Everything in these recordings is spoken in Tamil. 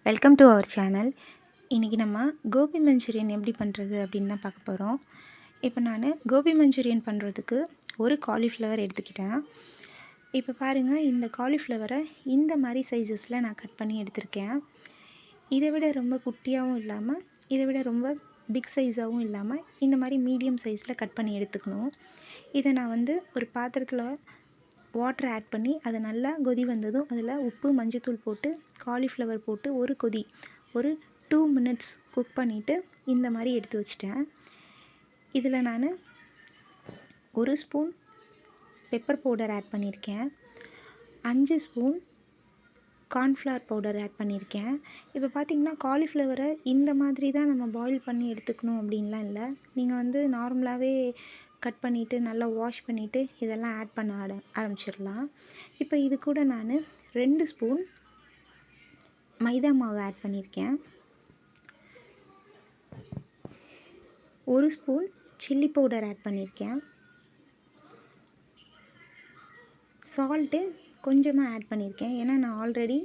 Welcome to our channel. இன்றைக்கி நம்ம கோபி மஞ்சூரியன் எப்படி பண்ணுறது அப்படின்னு தான் பார்க்க போகிறோம். இப்போ நான் கோபி மஞ்சூரியன் பண்ணுறதுக்கு ஒரு காலிஃப்ளவர் எடுத்துக்கிட்டேன். இப்போ பாருங்கள், இந்த காலிஃப்ளவரை இந்த மாதிரி சைஸஸில் நான் கட் பண்ணி எடுத்திருக்கேன். இதை விட ரொம்ப குட்டியாகவும் இல்லாமல் இதை விட ரொம்ப பிக் சைஸாகவும் இல்லாமல் இந்த மாதிரி மீடியம் சைஸில் கட் பண்ணி எடுத்துக்கணும். இதை நான் ஒரு பாத்திரத்தில் வாட்டர் ஆட் பண்ணி அதை நல்லா கொதி வந்ததும் அதில் உப்பு மஞ்சத்தூள் போட்டு காலிஃப்ளவர் போட்டு ஒரு 2 மினிட்ஸ் குக் பண்ணிவிட்டு இந்த மாதிரி எடுத்து வச்சிட்டேன். இதில் நான் 1 ஸ்பூன் பெப்பர் பவுடர் ஆட் பண்ணியிருக்கேன். 5 ஸ்பூன் கார்ன்ஃப்ளவர் பவுடர் ஆட் பண்ணியிருக்கேன். இப்போ பார்த்திங்கன்னா காலிஃப்ளவரை இந்த மாதிரி தான் நம்ம பாயில் பண்ணி எடுத்துக்கணும் அப்படின்லாம் இல்லை. நீங்கள் நார்மலாகவே கட் பண்ணிவிட்டு நல்லா வாஷ் பண்ணிவிட்டு இதெல்லாம் ஆட் பண்ண ஆரம்பிச்சிடலாம். இப்போ இது கூட நான் 2 ஸ்பூன் மைதா மாவு ஆட் பண்ணியிருக்கேன். 1 ஸ்பூன் சில்லி பவுடர் ஆட் பண்ணியிருக்கேன். சால்ட்டு கொஞ்சமாக ஆட் பண்ணியிருக்கேன். ஏன்னா நான் ஆல்ரெடி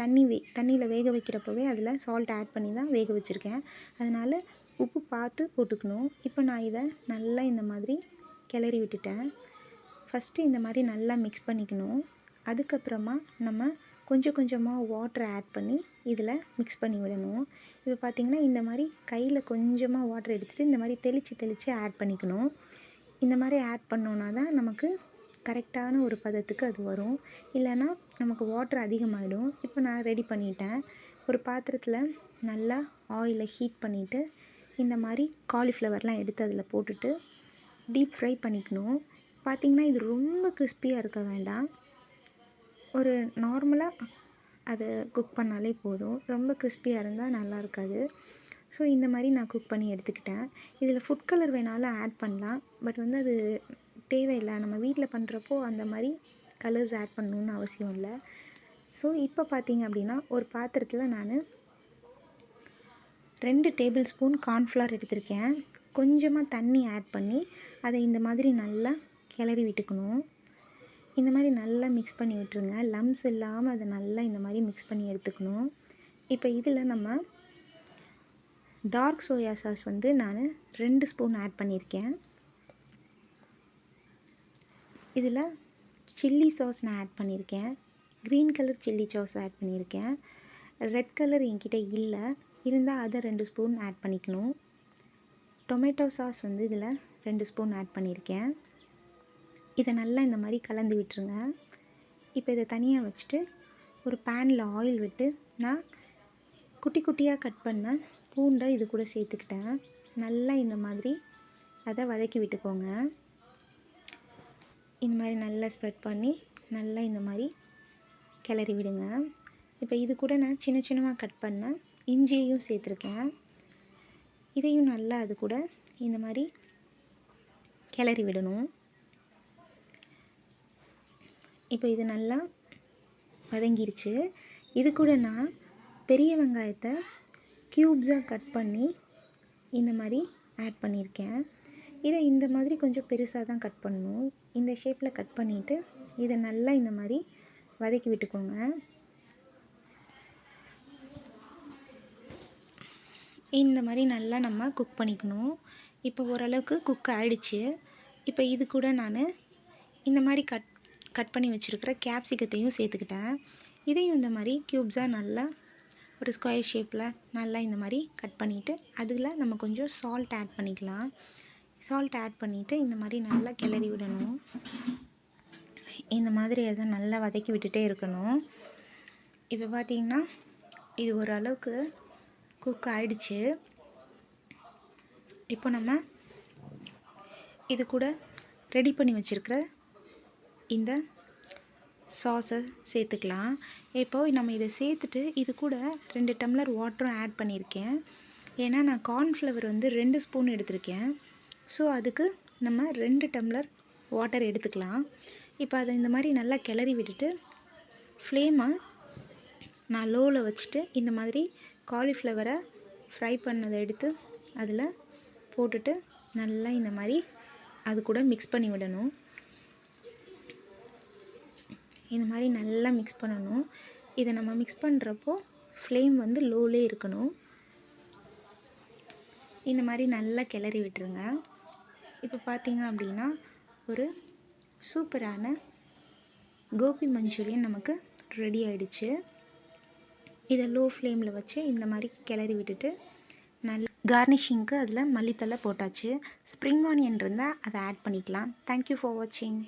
தண்ணியில் வேக வைக்கிறப்பவே அதில் சால்ட் ஆட் பண்ணி தான் வேக வச்சுருக்கேன். அதனால் உப்பு பார்த்து போட்டுக்கணும். இப்போ நான் இதை நல்லா இந்த மாதிரி கிளறி விட்டுட்டேன். ஃபஸ்ட்டு இந்த மாதிரி நல்லா மிக்ஸ் பண்ணிக்கணும். அதுக்கப்புறமா நம்ம கொஞ்சம் கொஞ்சமாக வாட்டர் ஆட் பண்ணி இதில் மிக்ஸ் பண்ணி விடணும். இப்போ பார்த்திங்கன்னா இந்த மாதிரி கையில் கொஞ்சமாக வாட்டர் எடுத்துகிட்டு இந்த மாதிரி தெளித்து ஆட் பண்ணிக்கணும். இந்த மாதிரி ஆட் பண்ணோன்னா தான் நமக்கு கரெக்டான ஒரு பதத்துக்கு அது வரும். இல்லைன்னா நமக்கு வாட்டர் அதிகமாகிடும். இப்போ நான் ரெடி பண்ணிட்டேன். ஒரு பாத்திரத்தில் நல்லா ஆயிலை ஹீட் பண்ணிவிட்டு இந்த மாதிரி காலிஃப்ளவர்லாம் எடுத்து அதில் போட்டுட்டு டீப் ஃப்ரை பண்ணிக்கணும். பார்த்திங்கன்னா இது ரொம்ப கிறிஸ்பியாக இருக்க வேண்டாம். ஒரு நார்மலாக அதை குக் பண்ணாலே போதும். ரொம்ப கிறிஸ்பியாக இருந்தால் நல்லா இருக்காது. ஸோ இந்த மாதிரி நான் குக் பண்ணி எடுத்துக்கிட்டேன். இதில் ஃபுட் கலர் வேணாலும் ஆட் பண்ணலாம். பட் அது தேவையில்லை. நம்ம வீட்டில் பண்ணுறப்போ அந்த மாதிரி கலர்ஸ் ஆட் பண்ணணுன்னு அவசியம் இல்லை. ஸோ இப்போ பார்த்திங்க அப்படின்னா ஒரு பாத்திரத்தில் நான் 2 டேபிள் ஸ்பூன் கார்ன்ஃப்ளவர் எடுத்திருக்கேன். கொஞ்சமாக தண்ணி ஆட் பண்ணி அதை இந்த மாதிரி நல்லா கிளறி விட்டுக்கணும். இந்த மாதிரி நல்லா மிக்ஸ் பண்ணி விட்டுருங்க. லம்ஸ் இல்லாமல் அதை நல்லா இந்த மாதிரி மிக்ஸ் பண்ணி எடுத்துக்கணும். இப்போ இதில் நம்ம டார்க் சோயா சாஸ் நான் 2 ஸ்பூன் ஆட் பண்ணியிருக்கேன். இதில் சில்லி சாஸ் நான் ஆட் பண்ணியிருக்கேன். Green colour chilli sauce add பண்ணியிருக்கேன். ரெட் கலர் என்கிட்ட இல்லை, இருந்தால் அதை 2 ஸ்பூன் ஆட் பண்ணிக்கணும். டொமேட்டோ சாஸ் இதில் 2 ஸ்பூன் ஆட் பண்ணியிருக்கேன். இதை நல்லா இந்த மாதிரி கலந்து விட்டுருங்க. இப்போ இதை தனியாக வச்சுட்டு ஒரு பேனில் ஆயில் விட்டு நான் குட்டி குட்டியாக கட் பண்ண பூண்டை இது கூட சேர்த்துக்கிட்டேன். நல்லா இந்த மாதிரி அதை வதக்கி விட்டுக்கோங்க. இந்த மாதிரி நல்லா ஸ்ப்ரெட் பண்ணி நல்லா இந்த மாதிரி கிளறி விடுங்க. இப்போ இது கூட நான் சின்ன சின்னமாக கட் பண்ண இஞ்சியையும் சேர்த்துருக்கேன். இதையும் நல்லா அது கூட இந்த மாதிரி கிளறி விடணும். இப்போ இது நல்லா வதங்கிருச்சு. இது கூட நான் பெரிய வெங்காயத்தை க்யூப்ஸாக கட் பண்ணி இந்த மாதிரி ஆட் பண்ணியிருக்கேன். இதை இந்த மாதிரி கொஞ்சம் பெருசாக தான் கட் பண்ணணும். இந்த ஷேப்பில் கட் பண்ணிவிட்டு இதை நல்லா இந்த மாதிரி வதக்கி விட்டுக்கோங்க. இந்த மாதிரி நல்லா நம்ம குக் பண்ணிக்கணும். இப்போ ஓரளவுக்கு குக் ஆகிடுச்சு. இப்போ இது கூட நான் இந்த மாதிரி கட் பண்ணி வச்சுருக்கிற கேப்சிகத்தையும் சேர்த்துக்கிட்டேன். இதையும் இந்த மாதிரி க்யூப்ஸாக நல்லா ஒரு ஸ்கொயர் ஷேப்பில் நல்லா இந்த மாதிரி கட் பண்ணிவிட்டு அதில் நம்ம கொஞ்சம் சால்ட் ஆட் பண்ணிக்கலாம். சால்ட் ஆட் பண்ணிவிட்டு இந்த மாதிரி நல்லா கிளறி விடணும். இந்த மாதிரி அதை நல்லா வதக்கி விட்டுட்டே இருக்கணும். இப்போ பார்த்திங்கன்னா இது ஓரளவுக்கு குக் ஆகிடுச்சு. இப்போ நம்ம இது கூட ரெடி பண்ணி வச்சுருக்கிற இந்த சாஸை சேர்த்துக்கலாம். இப்போது நம்ம இதை சேர்த்துட்டு இது கூட 2 டம்ளர் வாட்டரும் ஆட் பண்ணியிருக்கேன். ஏன்னா நான் கார்ன்ஃப்ளவர் 2 ஸ்பூன் எடுத்திருக்கேன். ஸோ அதுக்கு நம்ம 2 டம்ளர் வாட்டர் எடுத்துக்கலாம். இப்போ அதை இந்த மாதிரி நல்லா கிளறி விட்டுட்டு ஃப்ளேமை நான் லோவில் வச்சுட்டு இந்த மாதிரி காலிஃப்ளவரை ஃப்ரை பண்ணதை எடுத்து அதில் போட்டுட்டு நல்லா இந்த மாதிரி அது கூட மிக்ஸ் பண்ணி விடணும். இந்த மாதிரி நல்லா மிக்ஸ் பண்ணணும். இதை நம்ம மிக்ஸ் பண்ணுறப்போ ஃப்ளேம் வந்து லோலே இருக்கணும். இந்த மாதிரி நல்லா கிளறி விட்டுருங்க. இப்போ பார்த்தீங்க அப்படின்னா ஒரு சூப்பரான கோபி மஞ்சூரியன் நமக்கு ரெடி ஆகிடுச்சு. இதை லோ ஃப்ளேமில் வச்சு இந்த மாதிரி கிளறி விட்டுட்டு கார்னிஷிங்க்கு அதில் மல்லித்தழை போட்டாச்சு. ஸ்ப்ரிங் ஆனியன் இருந்தால் அதை ஆட் பண்ணிக்கலாம். தேங்க்யூ ஃபார் வாட்சிங்.